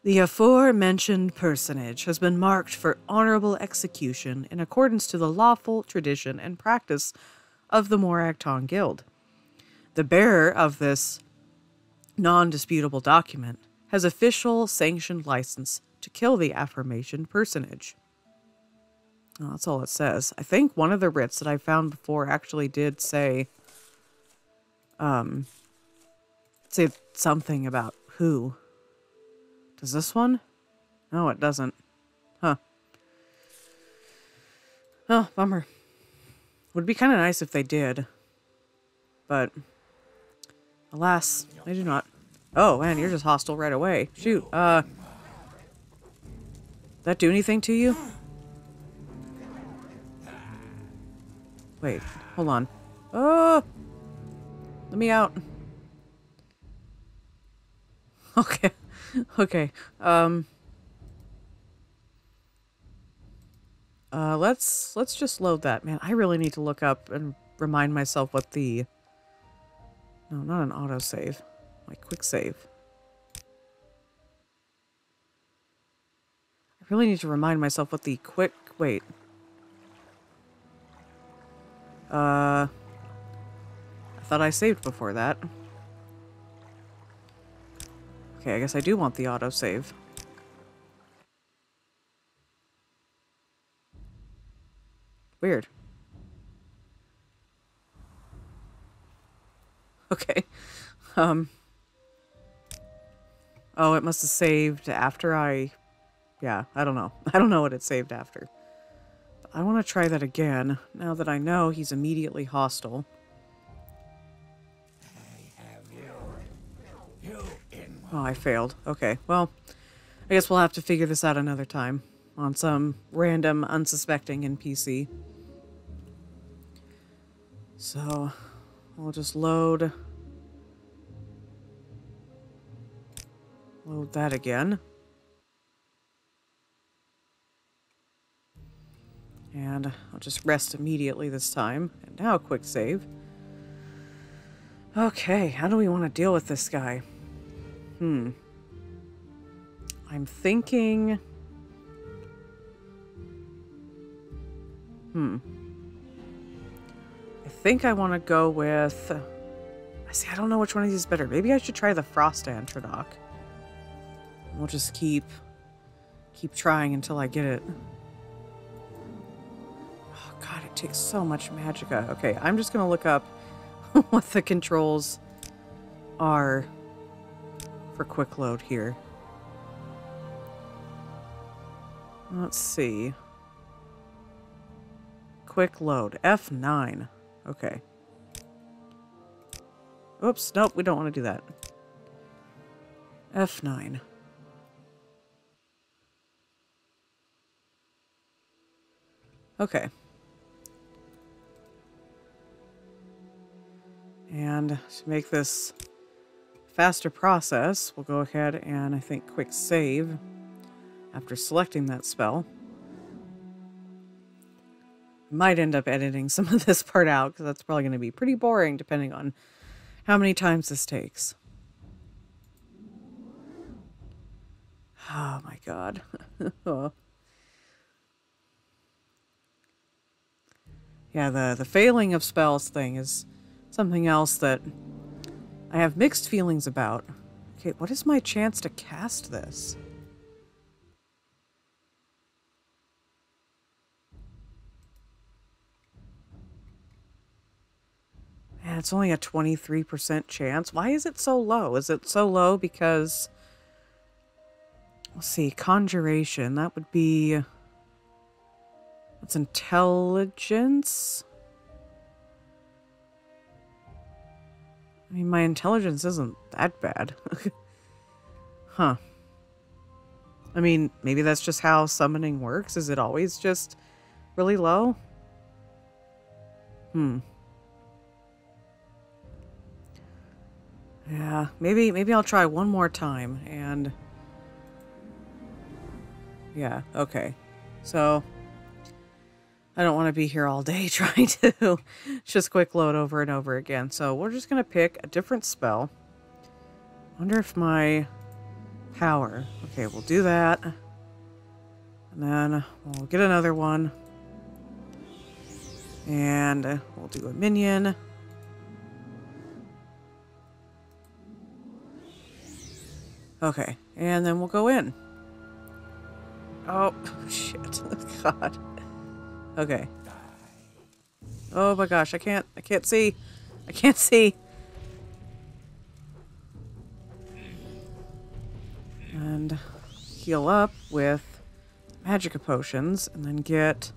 The aforementioned personage has been marked for honorable execution in accordance to the lawful tradition and practice of the Morag Tong Guild. The bearer of this non-disputable document has official sanctioned license to kill the aforementioned personage. Oh, that's all it says. I think one of the writs that I found before actually did say something about who. Does this one? No, it doesn't. Huh. Oh, bummer. Would be kind of nice if they did. But, alas, they do not. Oh, man, you're just hostile right away. Shoot, that do anything to you? Wait, hold on. Oh! Let me out. Okay. Okay. Let's just load that. Man, I really need to look up and remind myself what the... No, not an autosave. My quick save. I really need to remind myself what the quick... Wait. I thought I saved before that. Okay, I guess I do want the autosave. Weird. Okay. Oh, it must have saved after I... Yeah, I don't know. I don't know what it saved after. But I want to try that again, now that I know he's immediately hostile. I have you in Oh, I failed. Okay, well, I guess we'll have to figure this out another time on some random unsuspecting NPC. So, we'll just load that again. And I'll just rest immediately this time. And now quick save. Okay, how do we want to deal with this guy? I'm thinking... I think I want to go with... I don't know which one of these is better. Maybe I should try the Frost Antrodoc. We'll just keep trying until I get it. Oh god, it takes so much magicka. Okay, I'm just gonna look up what the controls are for quick load here. Let's see. Quick load. F9. Okay. Oops, nope, we don't want to do that. F9. Okay. And to make this faster process, we'll go ahead and I think quick save after selecting that spell. Might end up editing some of this part out because that's probably going to be pretty boring depending on how many times this takes. Oh my god. Oh. Yeah, the failing of spells thing is something else that I have mixed feelings about. Okay, what is my chance to cast this? Man, it's only a 23% chance. Why is it so low? Is it so low because... Let's see, conjuration. That would be... It's intelligence? I mean, my intelligence isn't that bad. Huh. I mean, maybe that's just how summoning works. Is it always just really low? Yeah, maybe I'll try one more time and... Yeah, okay. So, I don't want to be here all day trying to just quick load over and over again. So we're just going to pick a different spell. Wonder if my power... Okay, we'll do that. And then we'll get another one. And we'll do a minion. Okay, and then we'll go in. Oh, shit. God. Okay. Oh my gosh, I can't see. I can't see. And heal up with magicka potions and then get...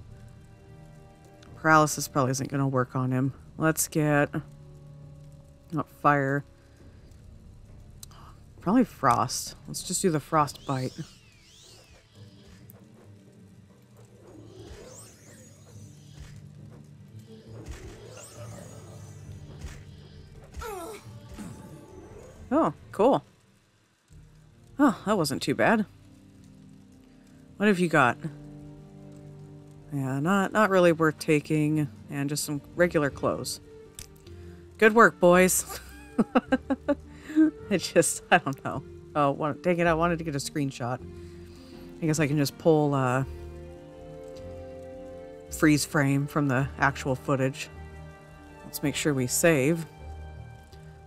Paralysis probably isn't going to work on him. Let's get... Not fire. Probably frost. Let's just do the frost bite. Oh, cool. Oh, that wasn't too bad. What have you got? Yeah, not really worth taking, and just some regular clothes. Good work, boys. I don't know. Oh, dang it, I wanted to get a screenshot. I guess I can just pull, freeze frame from the actual footage. Let's make sure we save.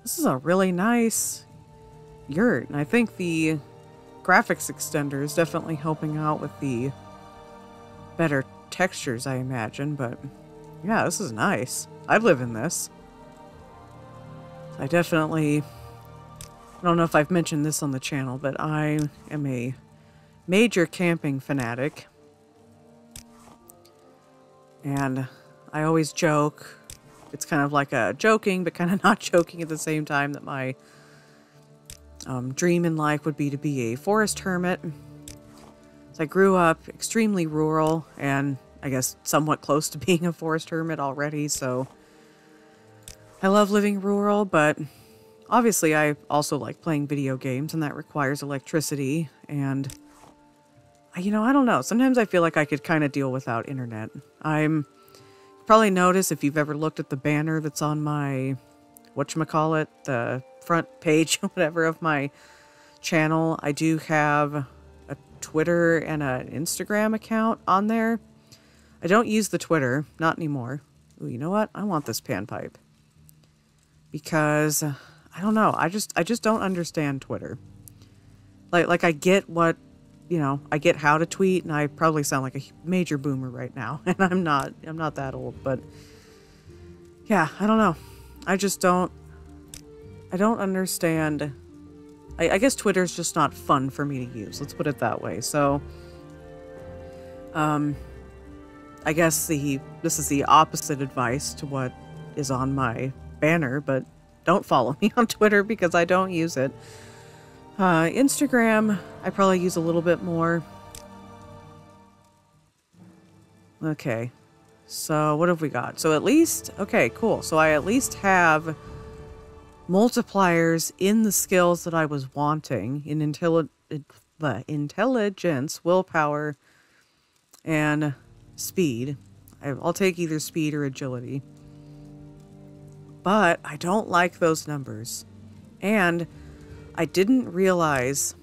This is a really nice yurt, and I think the graphics extender is definitely helping out with the better textures, I imagine, but yeah, this is nice. I'd live in this. I definitely... I don't know if I've mentioned this on the channel, but I am a major camping fanatic. And I always joke, it's kind of like a joking, but kind of not joking at the same time, that my Dream in life would be to be a forest hermit. So I grew up extremely rural and I guess somewhat close to being a forest hermit already, so I love living rural, but obviously I also like playing video games and that requires electricity and I don't know. Sometimes I feel like I could kind of deal without internet. You probably notice if you've ever looked at the banner that's on my, whatchamacallit, the front page, whatever, of my channel, I do have a Twitter and an Instagram account on there. I don't use the Twitter, not anymore. Ooh, you know what? I want this panpipe. Because, I don't know, I just don't understand Twitter. Like I get what, I get how to tweet, and I probably sound like a major boomer right now, and I'm not that old, but yeah, I don't know. I don't understand. I guess Twitter's just not fun for me to use, let's put it that way. So, I guess this is the opposite advice to what is on my banner, but don't follow me on Twitter because I don't use it. Instagram, I probably use a little bit more. Okay, so what have we got? So at least, okay, cool. So I at least have multipliers in the skills that I was wanting in intelligence, willpower, and speed. I'll take either speed or agility. But I don't like those numbers. And I didn't realize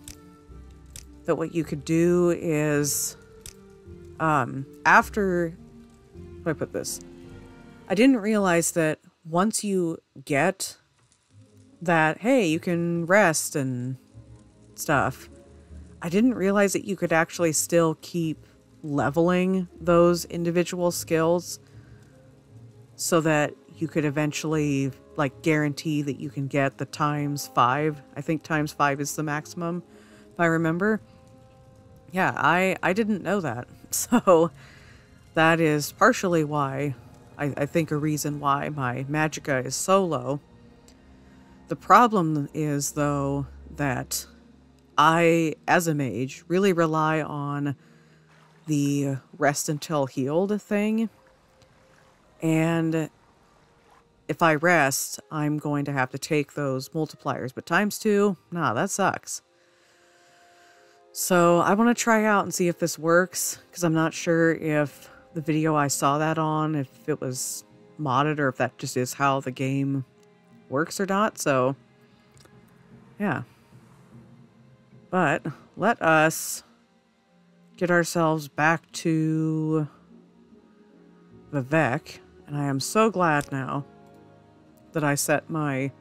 that what you could do is, after, how do I put this? I didn't realize that once you get that, hey, you can rest and stuff, I didn't realize that you could actually still keep leveling those individual skills so that you could eventually like guarantee that you can get the ×5. I think ×5 is the maximum, if I remember. Yeah, I didn't know that. So that is partially why, I think a reason why my magicka is so low. The problem is, though, that I, as a mage, really rely on the rest until healed thing. And if I rest, I'm going to have to take those multipliers. But ×2, nah, that sucks. So I want to try out and see if this works, because I'm not sure if the video I saw that on, if it was modded or if that just is how the game works or not. So, yeah. But let us get ourselves back to Vivek. And I am so glad now that I set my,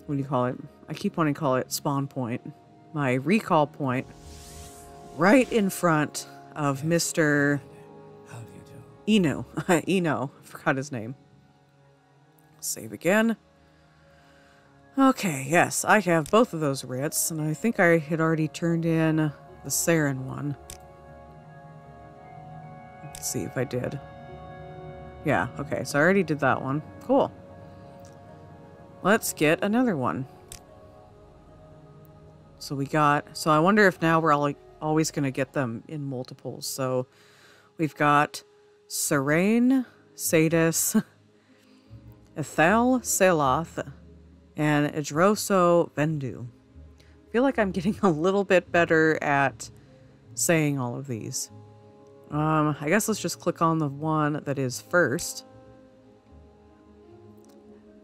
what do you call it? I keep wanting to call it spawn point. My recall point right in front of Mr. Eno. Eno. I forgot his name. Save again. Okay, yes, I have both of those writs, and I think I had already turned in the Saren one. Let's see if I did. Yeah, okay, so I already did that one. Cool. Let's get another one. So I wonder if now we're always going to get them in multiples. So we've got Serene, Sadis, Ethel, Seloth, and Idroso Vendu. I feel like I'm getting a little bit better at saying all of these. I guess let's just click on the one that is first.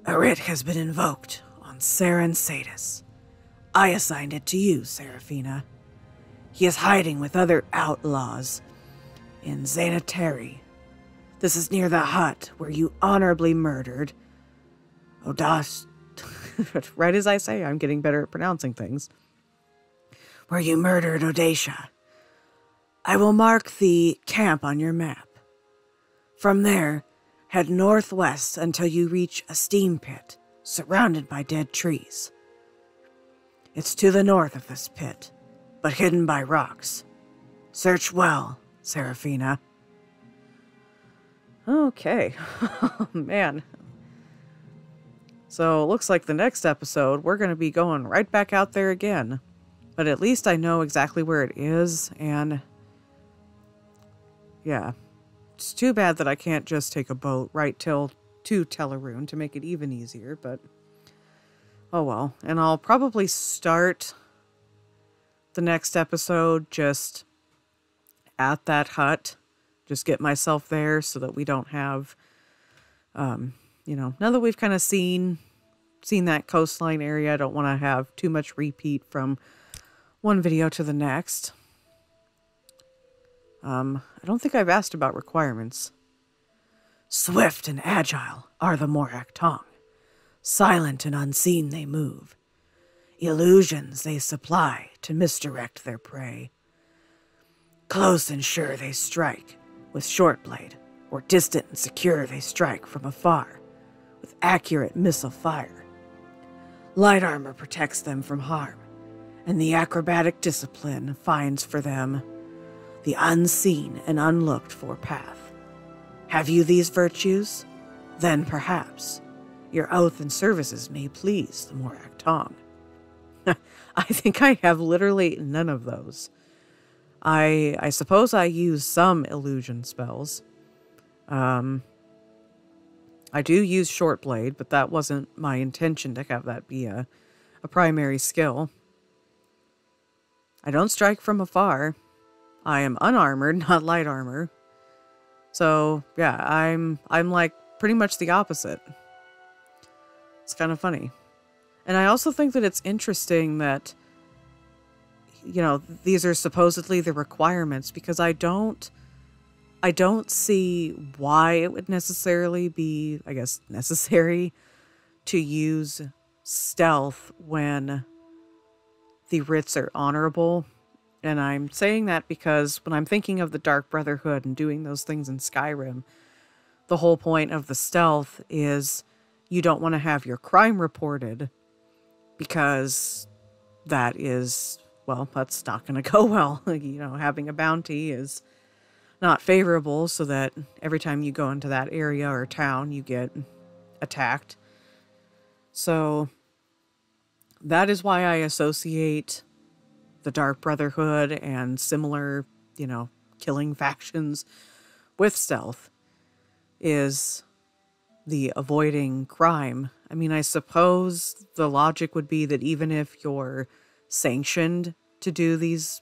A writ has been invoked on Saren Sadis. I assigned it to you, Seraphina. He is hiding with other outlaws in Xanatari. This is near the hut where you honorably murdered Odaishah. Right as I say, I'm getting better at pronouncing things. Where you murdered Odaishah. I will mark the camp on your map. From there, head northwest until you reach a steam pit surrounded by dead trees. It's to the north of this pit, but hidden by rocks. Search well, Seraphina. Okay. Oh, man. So it looks like the next episode, we're going to be going right back out there again. But at least I know exactly where it is, and yeah. It's too bad that I can't just take a boat right to Teleroon to make it even easier, but oh well. And I'll probably start the next episode just at that hut. Just get myself there so that we don't have, now that we've kind of seen that coastline area, I don't want to have too much repeat from one video to the next. I don't think I've asked about requirements. Swift and agile are the Morag Tong. Silent and unseen they move. Illusions they supply to misdirect their prey. Close and sure they strike with short blade, or distant and secure they strike from afar with accurate missile fire. Light armor protects them from harm, and the acrobatic discipline finds for them the unseen and unlooked for path. Have you these virtues? Then perhaps your oath and services may please the Morag Tong. I think I have literally none of those. I suppose I use some illusion spells. I do use short blade, but that wasn't my intention to have that be a primary skill. I don't strike from afar. I am unarmored, not light armor. So, yeah, I'm like pretty much the opposite. It's kind of funny. And I also think that it's interesting that, these are supposedly the requirements, because I don't see why it would necessarily be, I guess, necessary to use stealth when the writs are honorable. And I'm saying that because when I'm thinking of the Dark Brotherhood and doing those things in Skyrim, the whole point of the stealth is you don't want to have your crime reported, because that is, well, that's not going to go well. Having a bounty is not favorable, so that every time you go into that area or town, you get attacked. So that is why I associate the Dark Brotherhood and similar, killing factions with stealth, is the avoiding crime. I mean, I suppose the logic would be that even if you're sanctioned to do these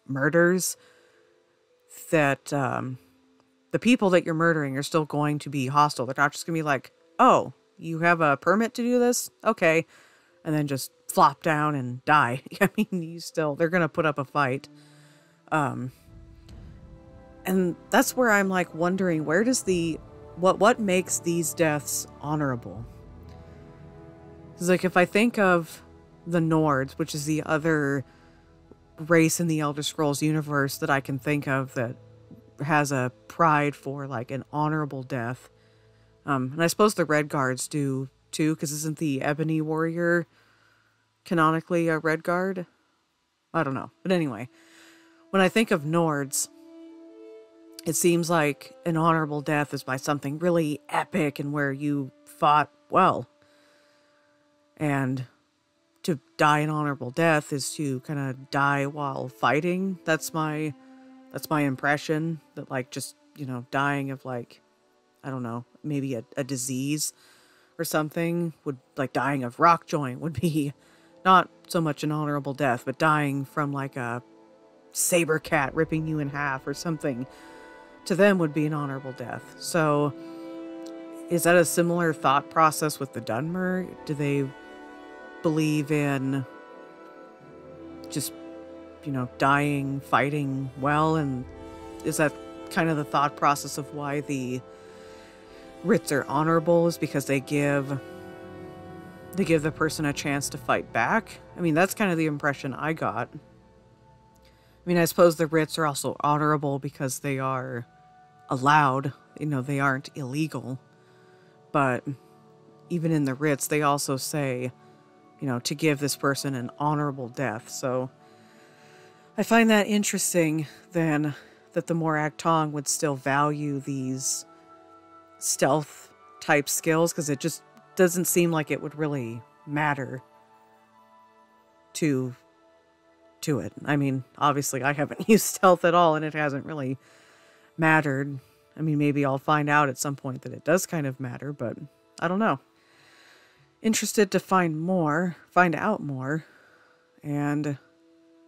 murders, that the people that you're murdering are still going to be hostile. They're not just going to be like, oh, you have a permit to do this? Okay. And then just flop down and die. I mean, they're going to put up a fight. And that's where I'm like wondering, where does what makes these deaths honorable? Because like, if I think of the Nords, which is the other race in the Elder Scrolls universe that I can think of that has a pride for like an honorable death. And I suppose the Red Guards do too, because isn't the Ebony Warrior canonically a Red Guard? I don't know. But anyway, when I think of Nords, it seems like an honorable death is by something really epic and where you fought well. And to die an honorable death is to kind of die while fighting. That's my impression, that like just, dying of like, I don't know, maybe a disease or something, would like dying of rock joint would be not so much an honorable death, but dying from like a saber cat ripping you in half or something, to them would be an honorable death. So is that a similar thought process with the Dunmer? Do they believe in just, dying, fighting well? And is that kind of the thought process of why the writs are honorable, is because they give the person a chance to fight back? I mean, that's kind of the impression I got. I mean, I suppose the writs are also honorable because they are allowed, they aren't illegal. But even in the writs, they also say, to give this person an honorable death. So I find that interesting then, that the Morag Tong would still value these stealth type skills, because it just doesn't seem like it would really matter to it. I mean, obviously I haven't used stealth at all, and it hasn't really mattered. I mean, maybe I'll find out at some point that it does kind of matter, but I don't know. Interested to find out more. And,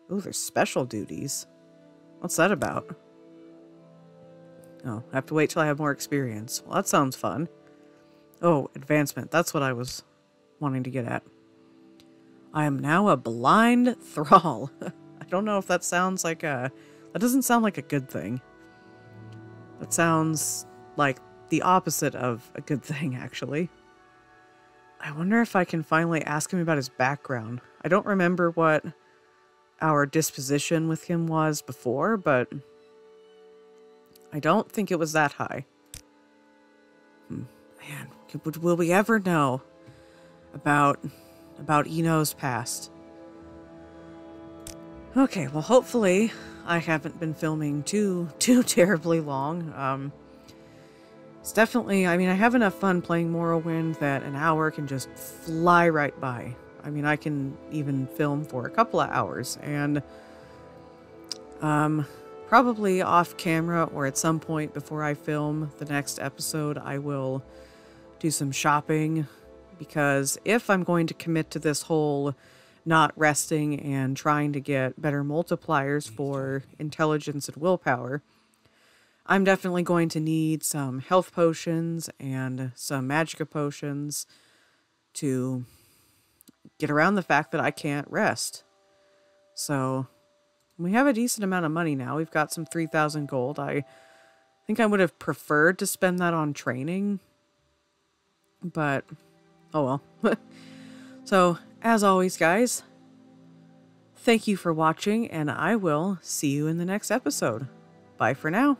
oh, there's special duties. What's that about? Oh, I have to wait till I have more experience. Well, that sounds fun. Oh, advancement. That's what I was wanting to get at. I am now a blind thrall. I don't know if that sounds like that doesn't sound like a good thing. That sounds like the opposite of a good thing, actually. I wonder if I can finally ask him about his background. I don't remember what our disposition with him was before, but I don't think it was that high. Man, will we ever know about Eno's past? Okay, well, hopefully I haven't been filming too terribly long. It's definitely, I mean, I have enough fun playing Morrowind that an hour can just fly right by. I mean, I can even film for a couple of hours, and probably off camera or at some point before I film the next episode, I will do some shopping, because if I'm going to commit to this whole not resting and trying to get better multipliers for intelligence and willpower, I'm definitely going to need some health potions and some magicka potions to get around the fact that I can't rest. So we have a decent amount of money now. We've got some 3,000 gold. I think I would have preferred to spend that on training, but oh well. So, as always, guys, thank you for watching, and I will see you in the next episode. Bye for now.